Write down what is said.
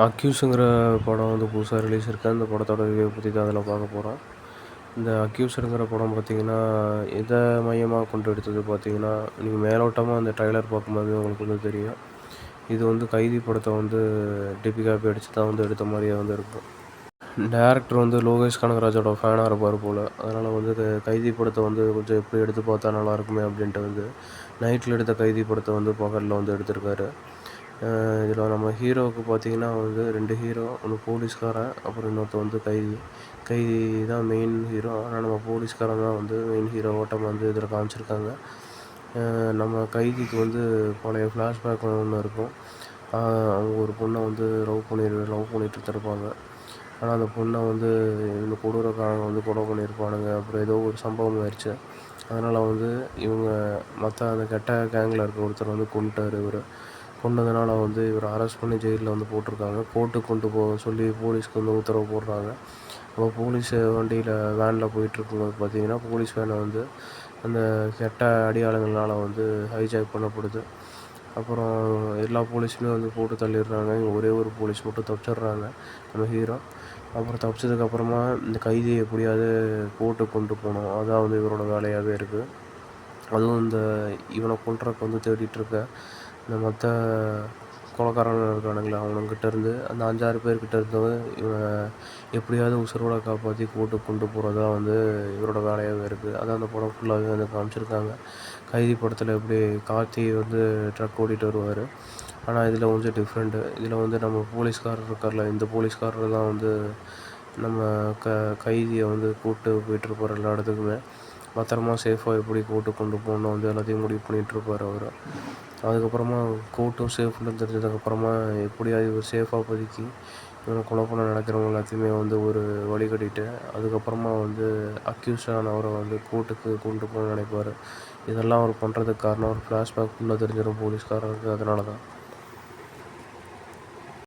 அக்யூஸுங்கிற படம் வந்து புதுசாக ரிலீஸ் இருக்கு. அந்த படத்தோட ரிவ்யூ பற்றி தான் அதில் பார்க்க போகிறோம். இந்த அக்யூஸுங்கிற படம் பார்த்திங்கன்னா, எதை மையமாக கொண்டு எடுத்தது பார்த்திங்கன்னா, நீங்கள் மேலோட்டமாக அந்த ட்ரைலர் பார்க்கும்போது உங்களுக்கு வந்து தெரியும். இது வந்து கைதி படத்தை வந்து டிபி காப்பி அடித்து தான் வந்து எடுத்த மாதிரியே வந்து இருக்கும். டேரக்டர் வந்து லோகேஷ் கனகராஜோட ஃபேனாக இருப்பார் போல். அதனால் வந்து கைதி படத்தை வந்து கொஞ்சம் எப்படி எடுத்து பார்த்தா நல்லாயிருக்குமே அப்படின்ட்டு வந்து நைட்டில் எடுத்த கைதி படத்தை வந்து பகலில் வந்து எடுத்திருக்காரு. இதில் நம்ம ஹீரோவுக்கு பார்த்திங்கன்னா வந்து 2 ஹீரோ, ஒன்று போலீஸ்காரன், அப்புறம் இன்னொருத்தன் வந்து கைதி. கைதி தான் மெயின் ஹீரோ. ஆனால் நம்ம போலீஸ்காரன் தான் வந்து மெயின் ஹீரோ ஓட்டம் வந்து இதில் காமிச்சிருக்காங்க. நம்ம கைதிக்கு வந்து பழைய ஃப்ளாஷ்பேக் ஒன்று இருக்கும். அவங்க ஒரு பொண்ணை வந்து லவ் பண்ணிட்டு இருப்பாங்க. ஆனால் அந்த பொண்ணை வந்து இந்த கொடூரக்காரங்க வந்து கொலை பண்ணியிருப்பானுங்க. அப்புறம் ஏதோ ஒரு சம்பவம் ஆயிடுச்சு. அதனால் வந்து இவங்க மற்ற அந்த கெட்ட கேங்கில் இருக்க ஒருத்தர் வந்து கொன்னுட்டார். கொன்னதுனால வந்து இவரை அரெஸ்ட் பண்ணி ஜெயிலில் வந்து போட்டிருக்காங்க. கோர்ட்டுக்கு கொண்டு போக சொல்லி போலீஸ்க்கு வந்து உத்தரவு போடுறாங்க. அப்போ போலீஸ் வண்டியில் வேனில் போயிட்டுருக்கும்போது பார்த்திங்கன்னா, போலீஸ் வேனை வந்து அந்த கெட்ட அடியாளுங்களால் வந்து ஹைஜாக் பண்ணப்படுது. அப்புறம் எல்லா போலீஸுமே வந்து போட்டு தள்ளிடுறாங்க. இங்கே ஒரே ஒரு போலீஸ் மட்டும் தப்பிச்சிடுறாங்க, நம்ம ஹீரோ. அப்புறம் தப்பிச்சதுக்கப்புறமா இந்த கைதியை எப்படியாவது கோர்ட்டுக்கு கொண்டு போகணும், அதான் வந்து இவரோட வேலையாகவே இருக்குது. அதுவும் இந்த இவனை கொல்றதுக்கு வந்து தேடிட்டுருக்க இந்த மற்ற கொலைகாரங்க இருக்கானுங்களே, அவனுங்கிட்டேருந்து அந்த 5-6 பேர்கிட்ட இருந்து இவனை எப்படியாவது உசுரோட காப்பாற்றி கோர்ட்டுக்கு கொண்டு போகிறதா வந்து இவரோட வேலையாகவே இருக்குது. அதான் அந்த படம் ஃபுல்லாகவே வந்து காமிச்சிருக்காங்க. கைதி படத்தில் எப்படி கார்த்தி வந்து ட்ரக் ஓட்டிகிட்டு வருவார். ஆனால் இதில் கொஞ்சம் டிஃப்ரெண்ட்டு. இதில் வந்து நம்ம போலீஸ்காரர் இருக்கார்ல, இந்த போலீஸ்காரர் தான் வந்து நம்ம கைதியை வந்து கூப்பிட்டு போயிட்டுருப்பார் எல்லா இடத்துக்குமே. பத்திரமா சேஃபாக எப்படி கோர்ட்டுக்கு கொண்டு போகணும் வந்து எல்லாத்தையும் முடிவு பண்ணிகிட்ருப்பார் அவர். அதுக்கப்புறமா கோர்ட்டும் சேஃப்னு தெரிஞ்சதுக்கப்புறமா எப்படியாவது இவர் சேஃபாக பதுக்கி இவனை கொலை பண்ண நடக்கிறவங்க எல்லாத்தையுமே வந்து ஒரு வழி கட்டிட்டு அதுக்கப்புறமா வந்து அக்யூஸ்டானவரை வந்து கோர்ட்டுக்கு கொண்டு போகணும்னு நினைப்பார். இதெல்லாம் அவர் பண்ணுறதுக்கு காரணம் ஒரு ஃப்ளாஷ்பேக் ஃபுல்லாக தெரிஞ்சிடும் போலீஸ்காரருக்கு. அதனால தான்